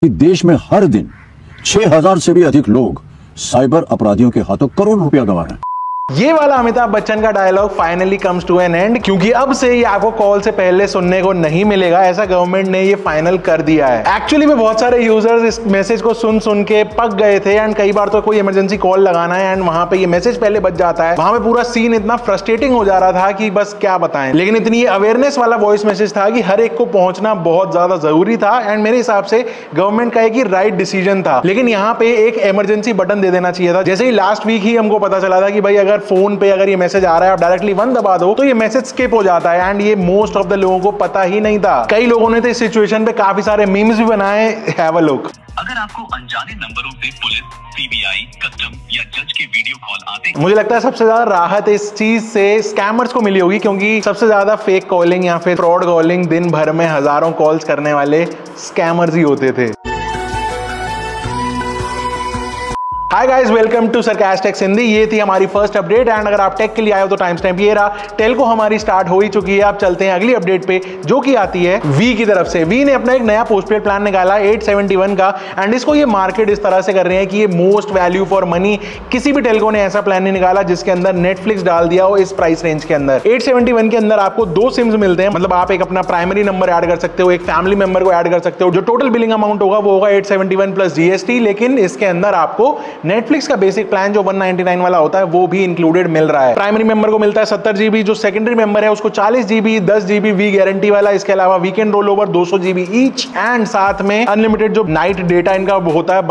कि देश में हर दिन 6000 से भी अधिक लोग साइबर अपराधियों के हाथों करोड़ रुपया गंवा रहे हैं। ये वाला अमिताभ बच्चन का dialogue finally comes to an end, क्योंकि अब से ये आपको कॉल से पहले सुनने को नहीं मिलेगा, ऐसा गवर्नमेंट ने ये फाइनल कर दिया है। एक्चुअली में बहुत सारे यूजर्स इस मैसेज को सुन के पक गए थे एंड कई बार तो कोई इमरजेंसी कॉल लगाना है एंड वहां पे ये मैसेज पहले बच जाता है, वहां पे पूरा सीन इतना फ्रस्ट्रेटिंग हो जा रहा था कि बस क्या बताएं। लेकिन इतनी अवेयरनेस वाला वॉइस मैसेज था कि हर एक को पहुंचना बहुत ज्यादा जरूरी था एंड मेरे हिसाब से गवर्नमेंट का एक राइट डिसीजन था। लेकिन यहाँ पे एक इमरजेंसी बटन दे देना चाहिए था। जैसे ही लास्ट वीक ही हमको पता चला था कि भाई अगर फोन पे अगर मैसेज आ रहा है आप डायरेक्टली 1 दबा दो तो ये मैसेज स्किप हो जाता है एंड ये मोस्ट ऑफ द लोगों को पता ही नहीं था। कई लोगों ने तो इस सिचुएशन पे काफी सारे मीम्स भी बनाए। Have a look. अगर आपको अनजाने नंबरों से पुलिस, सीबीआई, कस्टम या जज के वीडियो कॉल आते, मुझे लगता है सबसे ज्यादा राहत इस चीज से स्कैमर्स को मिली होगी, क्योंकि सबसे ज्यादा फेक कॉलिंग या फिर फ्रॉड कॉलिंग दिन भर में हजारों कॉल्स करने वाले स्कैमर्स ही होते थे। Hi guys, welcome to Sarcast tech Hindi. ये थी हमारी फर्स्ट अपडेट एंड अगर आप टेक के लिए आए हो तो टाइम स्टैम्प ये रहा। टेलको हमारी स्टार्ट हो ही चुकी है। आप चलते हैं अगली अपडेट पे जो कि आती है वी की तरफ से। वी ने अपना एक नया पोस्टपेड प्लान निकाला 871 का एंड इसको ये मार्केट इस तरह से कर रहे हैं कि ये मोस्ट वैल्यू फॉर मनी। किसी भी टेलको ने ऐसा प्लान नहीं निकाला जिसके अंदर नेटफ्लिक्स डाल दिया हो इस प्राइस रेंज के अंदर। 871 के अंदर आपको 2 सिम्स मिलते हैं, मतलब आप एक अपना प्राइमरी नंबर ऐड कर सकते हो, एक फैमिली मेंबर को ऐड कर सकते हो। जो टोटल बिलिंग अमाउंट होगा वो होगा 871 प्लस जीएसटी। लेकिन इसके अंदर आपको नेटफ्लिक्स का बेसिक प्लान जो 199 वाला होता है वो भी इंक्लूडेड मिल रहा है। प्राइमरी मेंबर को मिलता है 70 जीबी, जो सेकेंडरी मेंबर है उसको 40 जीबी, 10 जीबी वी गारंटी वाला, इसके अलावा weekend roll over 200 GB each and साथ में अनलिमिटेड जो नाइट डेटा इनका होता है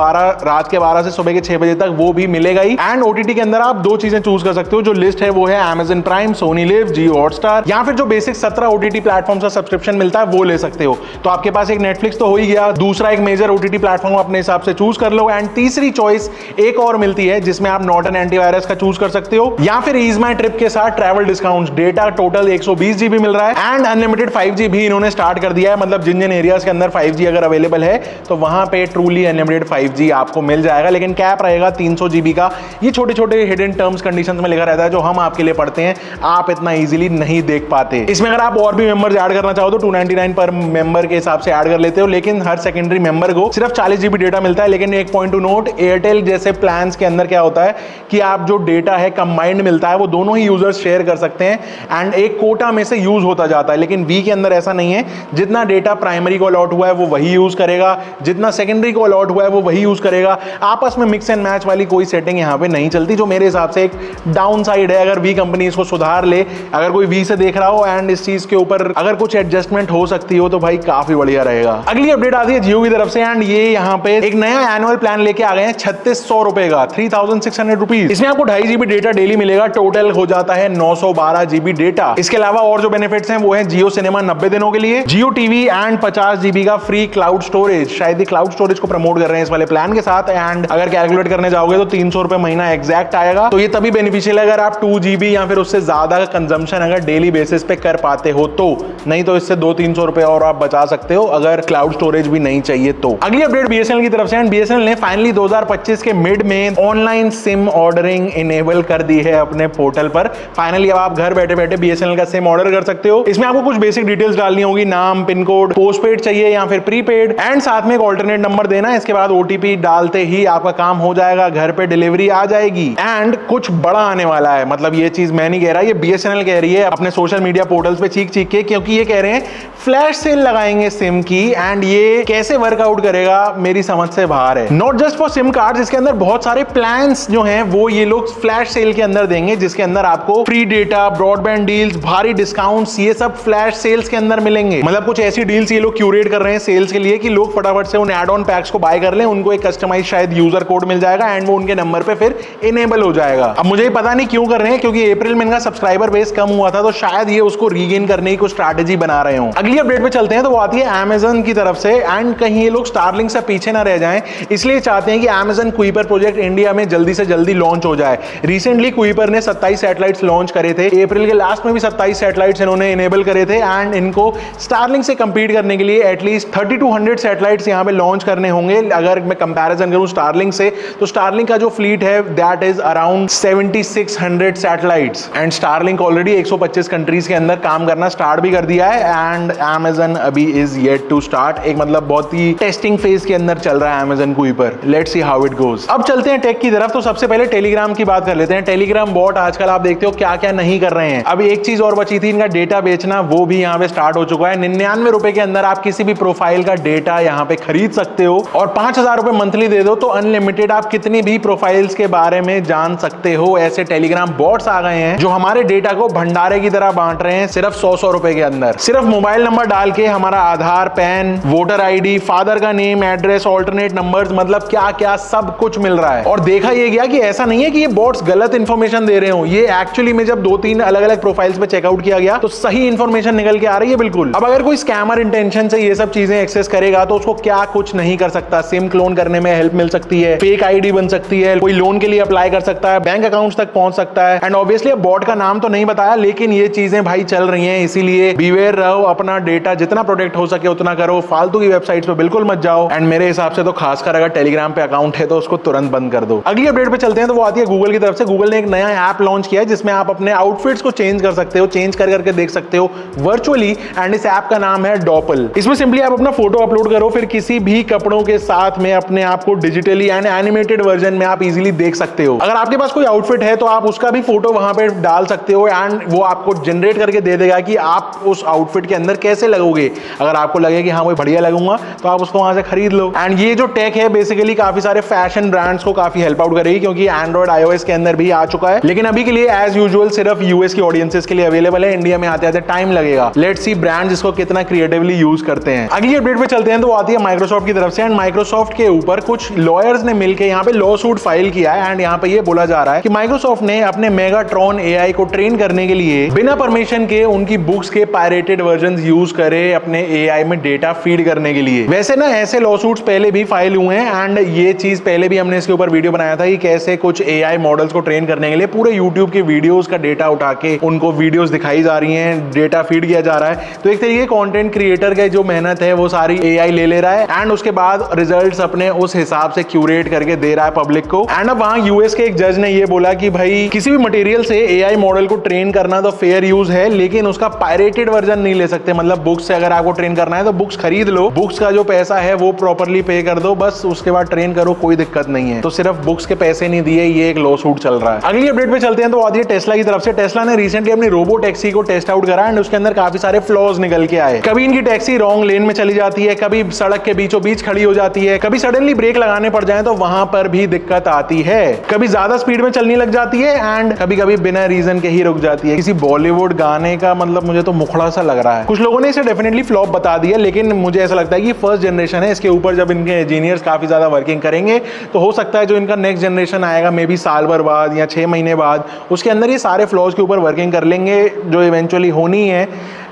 रात के 12 से सुबह के 6 बजे तक वो भी मिलेगा ही। एंड ओटीटी के अंदर आप 2 चीजें चूज कर सकते हो। जो लिस्ट है वो है Amazon प्राइम, सोनी लिव, जियो हॉटस्टार या फिर जो बेसिक 17 ओटीटी प्लेटफॉर्म का सब्सक्रिप्शन मिलता है वो ले सकते हो। तो आपके पास एक नेटफ्लिक्स तो हो ही गया, दूसरा एक मेजर ओटीटी प्लेटफॉर्म अपने हिसाब से चूज कर लो एंड तीसरी चॉइस एक और मिलती है जिसमें आप नॉर्टन एंटीवायरस का चूज कर सकते हो या फिर ईज माई ट्रिप के साथ travel discount. Data total 120 GB मिल रहा है एंड अनलिमिटेड 5G भी इन्होंने स्टार्ट कर दिया है। मतलब जिन जिन एरियाज के अंदर 5G अगर अवेलेबल है तो वहां पे ट्रूली अनलिमिटेड 5G आपको मिल जाएगा, लेकिन कैप रहेगा 300 जीबी का। ये छोटे छोटे हिडन टर्म्स कंडीशंस में लिखा रहता है जो हम आपके लिए पढ़ते हैं, आप इतना इजीली नहीं देख पाते। इसमें अगर आप और भी मेंबर्स ऐड करना चाहो तो 299 पर मेंबर के हिसाब से ऐड कर लेते हो, लेकिन हर सेकेंडरी मेंबर को सिर्फ 40 जीबी डेटा मिलता है। लेकिन एक पॉइंट टू नोट, एयरटेल जैसे प्लान्स के अंदर क्या होता है कि आप जो डेटा है कंबाइंड मिलता है वो दोनों ही यूजर्स शेयर कर सकते हैं एंड एक कोटा में से यूज होता जाता है। लेकिन वी के अंदर ऐसा नहीं है, जितना डेटा प्राइमरी को अलॉट हुआ है वो वही यूज करेगा, जितना सेकेंडरी को अलॉट हुआ है वो वही यूज करेगा। आपस में मिक्स एंड मैच वाली कोई सेटिंग यहां पे नहीं चलती, जो मेरे हिसाब से एक डाउन साइड है। अगर वी कंपनी इसको सुधार ले, अगर कोई वी से देख रहा हो एंड इस चीज के ऊपर अगर कुछ एडजस्टमेंट हो सकती हो तो भाई काफी बढ़िया रहेगा। अगली अपडेट आती है जियो की तरफ से एंड ये यहाँ पे एक नया एनुअल प्लान लेके आ गए हैं 3600 रुपए का, 3600 रुपीज। इसमें आपको 2.5 जीबी डेटा डेली मिलेगा, टोटल हो जाता है 912 जीबी डेटा। इसके अलावा और जो बेनिफिट्स हैं वो है जियो सिनेमा 90 दिनों के लिए, जियो टीवी एंड 50 जीबी का फ्री क्लाउड स्टोरेज। शायद ही क्लाउड स्टोरेज को प्रमोट कर रहे हैं इस वाले प्लान के साथ एंड अगर कैलकुलेट करने जाओगे तो 300 रुपए महीना एग्जैक्ट आएगा। तो ये तभी बेनिफिशियल है अगर आप 2 जीबी या फिर उससे ज्यादा का कंजम्पशन अगर डेली बेसिस पे कर पाते हो तो, नहीं तो इससे 200-300 रुपए और आप बचा सकते हो अगर क्लाउड स्टोरेज भी नहीं चाहिए तो। अगली अपडेट बीएसएनएल की तरफ से एंड बीएसएनएल ने फाइनली 2025 के मिड में ऑनलाइन सिम ऑर्डरिंग इनेबल कर दी है अपने पोर्टल पर। फाइनली अब आप घर बैठे बैठे बीएसएनएल का सिम ऑर्डर कर सकते हो। इसमें आपको कुछ बेसिक डिटेल्स डालनी होगी, नाम, पिन कोड, पोस्टपेड चाहिए या फिर प्रीपेड एंड साथ में एक ऑल्टरनेट नंबर देना है। इसके बाद ओटीपी डालते ही आपका काम हो जाएगा, घर पे डिलीवरी आ जाएगी। एंड कुछ बड़ा आने वाला है, मतलब ये चीज मैं नहीं कह रहा, ये बीएसएनएल कह रही है अपने सोशल मीडिया पोर्टल्स पे चीख चीख के, क्योंकि ये कह रहे हैं फ्लैश सेल लगाएंगे सिम की एंड ये कैसे वर्कआउट करेगा मेरी समझ से बाहर है। Not just for SIM card, इसके अंदर बहुत सारे प्लान्स जो हैं वो ये लोग फ्लैश सेल के अंदर देंगे, जिसके अंदर आपको फ्री डेटा, ब्रॉडबैंड डील्स, भारी डिस्काउंट्स, ये सब फ्लैश सेल्स के अंदर मिलेंगे। मतलब कुछ ऐसी डील्स ये लोग क्यूरेट कर रहे हैं सेल्स के लिए कि लोग फटाफट से उन एड ऑन पैक्स को बाय कर लें, उनको एक कस्टमाइज शायद यूजर कोड मिल जाएगा एंड वो उनके नंबर पे फिर इनेबल हो जाएगा। अब मुझे पता नहीं क्यों कर रहे हैं, क्योंकि अप्रैल में इनका सब्सक्राइबर बेस कम हुआ था तो शायद ये उसको रीगेन करने की कुछ स्ट्रैटेजी बना रहे हो। अगली अपडेट पे चलते हैं तो वो आती है Amazon की तरफ से एंड कहीं ये लोग स्टारलिंक से पीछे ना रह जाएं, इसलिए चाहते हैं कि Amazon Kuiper Kuiper project India में जल्दी से जल्दी लॉन्च हो जाए। रिसेंटली कुइपर ने 27 सैटेलाइट्स लॉन्च करे थे, अप्रैल के लास्ट में भी 27 सैटेलाइट्स इन्होंने इनेबल करे थे एंड इनको स्टारलिंक से कंपीट करने के लिए एटलीस्ट 3200 सैटेलाइट्स यहां पे लॉन्च करने होंगे। अगर मैं कंपैरिजन करूं स्टारलिंक से, तो स्टारलिंक का जो फ्लीट है that is around 7600 satellites and Starlink already 125 countries के अंदर काम करना स्टार्ट भी कर दिया है एंड Amazon अभी इज येट टू स्टार्ट। एक मतलब बहुत ही टेस्टिंग फेज के अंदर चल रहा है Amazon Kuiper. Let's see how it goes. अब चलते हैं टेक की तरफ। तो सबसे पहले टेलीग्राम की बात कर लेते हैं। टेलीग्राम बॉट आजकल आप देखते हो क्या क्या नहीं कर रहे हैं। अब एक चीज और बची थी, इनका डेटा बेचना, वो भी यहाँ पे स्टार्ट हो चुका है। 99 रुपए के अंदर आप किसी भी प्रोफाइल का डेटा यहाँ पे खरीद सकते हो और 5000 रुपए मंथली दे दो तो अनलिमिटेड आप कितनी भी प्रोफाइल्स के बारे में जान सकते हो। ऐसे टेलीग्राम बॉट्स आ गए हैं जो हमारे डेटा को भंडारे की तरह बांट रहे हैं सिर्फ 100 रुपए के अंदर। सिर्फ मोबाइल नंबर डाल के हमारा आधार, पैन, वोटर आईडी, फादर का नेम, एड्रेस, ऑल्टरनेट नंबर्स, मतलब क्या क्या सब कुछ मिल रहा है। और देखा ये गया कि ऐसा नहीं है कि ये बॉट्स गलत इंफॉर्मेशन दे रहे हो, ये एक्चुअली में जब 2-3 अलग अलग प्रोफाइल्स पे चेकआउट किया गया तो सही इंफॉर्मेशन निकल के आ रही है बिल्कुल। अब अगर कोई स्कैमर इंटेंशन से ये सब चीजें एक्सेस करेगा तो उसको क्या कुछ नहीं कर सकता। सिम क्लोन करने में हेल्प मिल सकती है, फेक आईडी बन सकती है, कोई लोन के लिए अप्लाई कर सकता है, बैंक अकाउंट्स तक पहुंच सकता है। एंड ऑब्वियसली बॉट का नाम तो नहीं बताया, लेकिन ये चीजें भाई चल रही हैं, इसीलिए बीवेयर रहो, अपना डेटा जितना प्रोटेक्ट हो सके उतना करो, फालतू की वेबसाइट्स पे बिल्कुल मत जाओ। एंड मेरे हिसाब से तो खासकर अगर टेलीग्राम पे अकाउंट है तो उसको तुरंत बंद कर दो। अगली अपडेट पे चलते हैं, तो वो आती है गूगल की तरफ से। गूगल ने एक नया ऐप लॉन्च किया है जिसमें आप अपने आउटफिट्स को चेंज कर सकते हो, चेंज कर करके देख सकते हो वर्चुअली। एंड इस ऐप का नाम है डॉपल। इसमें सिंपली आप अपना फोटो अपलोड करो, फिर किसी भी कपड़ों के साथ में अपने आप को डिजिटली एंड एनिमेटेड वर्जन में आप इजीली देख सकते हो। अगर आपके पास कोई आउटफिट है तो आप उसका भी फोटो वहां पे डाल सकते हो एंड वो आपको जनरेट करके दे देगा कि आप उस आउटफिट के अंदर कैसे लगोगे। अगर आपको लगे कि हाँ वो बढ़िया लगूंगा तो आप उसको वहां से खरीद लो। एंड ये जो टेक है बेसिकली काफी सारे फैशन ब्रांड्स को काफी हेल्प आउट करेगी, क्योंकि एंड्रॉइड iOS के अंदर भी आ चुका है, लेकिन अभी के लिए एज यूजुअल सिर्फ यूएस की ऑडियंसेस के लिए अवेलेबल है। इंडिया में आते आते टाइम लगेगा। लेट्स सी ब्रांड्स इसको कितना क्रिएटिवली यूज करते हैं। अगली अपडेट पे चलते हैं, तो आती है माइक्रोसॉफ्ट की तरफ से। एंड माइक्रोसॉफ्ट के ऊपर कुछ लॉयर्स ने मिलकर यहाँ पे लॉ सूट फाइल किया है एंड यहाँ पे ये बोला जा रहा है कि माइक्रोसॉफ्ट ने अपने मेगाट्रॉन एआई को ट्रेन करने के लिए बिना परमिशन के उनकी बुक्स के पायरेटेड वर्जन यूज करे अपने एआई में डेटा फीड करने के लिए। वैसे ना ऐसे लॉ सूट्स पहले भी फाइल हुए हैं एंड ये चीज पहले भी हमने इसके ऊपर वीडियो बनाया था कि कैसे कुछ एआई मॉडल्स को ट्रेन करने के लिए पूरे यूट्यूब के वीडियोस का डेटा उठा के उनको वीडियोस दिखाई जा रही हैं, डेटा फीड किया जा रहा है। तो एक तरीके कंटेंट क्रिएटर का जो मेहनत है वो सारी एआई ले रहा है एंड उसके बाद रिजल्ट्स अपने उस हिसाब से क्यूरेट करके दे रहा है पब्लिक को। एंड अब वहां यूएस के एक जज ने ये बोला कि भाई किसी भी मटेरियल से एआई मॉडल को ट्रेन करना तो फेयर यूज है, लेकिन उसका पायरेटेड वर्जन नहीं ले सकते। मतलब बुक्स से अगर आपको ट्रेन करना है तो बुक्स खरीद लो, बुक्स का जो पैसा है वो प्रॉपरली पे कर दो, बस उसके बाद ट्रेन करो, कोई दिक्कत नहीं है। तो सिर्फ बुक्स के पैसे नहीं दिए, ये एक लॉ सूट चल रहा है। अगली अपडेट पे चलते हैं, तो आती है टेस्ला की तरफ से। टेस्ला ने रिसेंटली अपनी रोबो टैक्सी को टेस्ट आउट करा एंड उसके अंदर काफी सारे फ्लॉज निकल के आए। कभी इनकी टैक्सी रॉन्ग लेन में चली जाती है, कभी सड़क के बीचों बीच खड़ी हो जाती है, कभी सडनली ब्रेक लगाने पड़ जाए तो वहां पर भी दिक्कत आती है, कभी ज्यादा स्पीड में चलने लग जाती है एंड कभी कभी बिना रीजन के ही रुक जाती है। किसी बॉलीवुड गाने का मतलब मुझे तो मुखड़ा सा लग रहा है। कुछ लोगों ने इसे डेफिनेटली फ्लॉप बता दिया, लेकिन मुझे ऐसा लगता है कि फर्स्ट जनरेशन है, इसके ऊपर जब इनके इंजीनियर्स काफी ज्यादा वर्किंग करेंगे तो हो सकता है जो इनका नेक्स्ट जनरेशन आएगा मे बी साल भर बाद या 6 महीने बाद, उसके अंदर ये सारे फ्लॉज के ऊपर वर्किंग कर लेंगे जो इवेंचुअली होनी है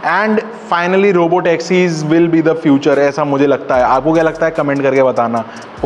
and finally robo taxis will be the future, ऐसा मुझे लगता है। आपको क्या लगता है कमेंट करके बताना,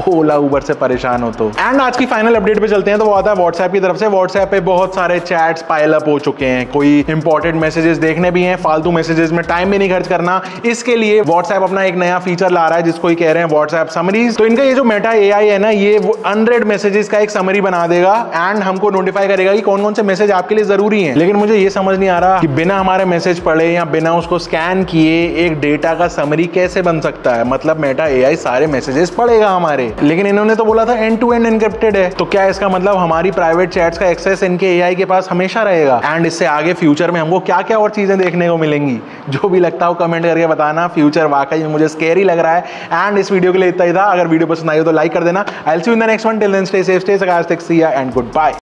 ओला उबर से परेशान हो तो। एंड आज की फाइनल अपडेट पे चलते हैं, तो वो आता है व्हाट्सएप की तरफ से। व्हाट्सएप पे बहुत सारे चैट्स पाइल अप हो चुके हैं, कोई इंपॉर्टेंट मैसेजेस देखने भी हैं, फालतू मैसेजेस में टाइम भी नहीं खर्च करना। इसके लिए व्हाट्सएप अपना एक नया फीचर ला रहा है जिसको कह रहे हैं व्हाट्सएप समरीज। तो इनका ये जो मेटा एआई है ना, ये अनरेड मैसेजेस का एक समरी बना देगा एंड हमको नोटिफाई करेगा कि कौन कौन से मैसेज आपके लिए जरूरी हैं। लेकिन मुझे ये समझ नहीं आ रहा कि बिना हमारे मैसेज पढ़े या बिना उसको स्कैन किए एक डेटा का समरी कैसे बन सकता है। मतलब मेटा एआई सारे मैसेजेस पढ़ेगा हमारे, लेकिन इन्होंने तो बोला था एंड टू एंड एनक्रिप्टेड है। तो क्या इसका मतलब हमारी प्राइवेट चैट्स का एक्सेस इनके एआई के पास हमेशा रहेगा? एंड इससे आगे फ्यूचर में हमको क्या क्या और चीजें देखने को मिलेंगी, जो भी लगता हो कमेंट करके बताना। फ्यूचर वाकई में मुझे स्कैरी लग रहा है। एंड इस वीडियो के लिए इतना ही था। अगर वीडियो पसंद आई हो तो लाइक कर देना। I will see you in the next one. Till then stay safe, stay sarcastic, see ya and goodbye।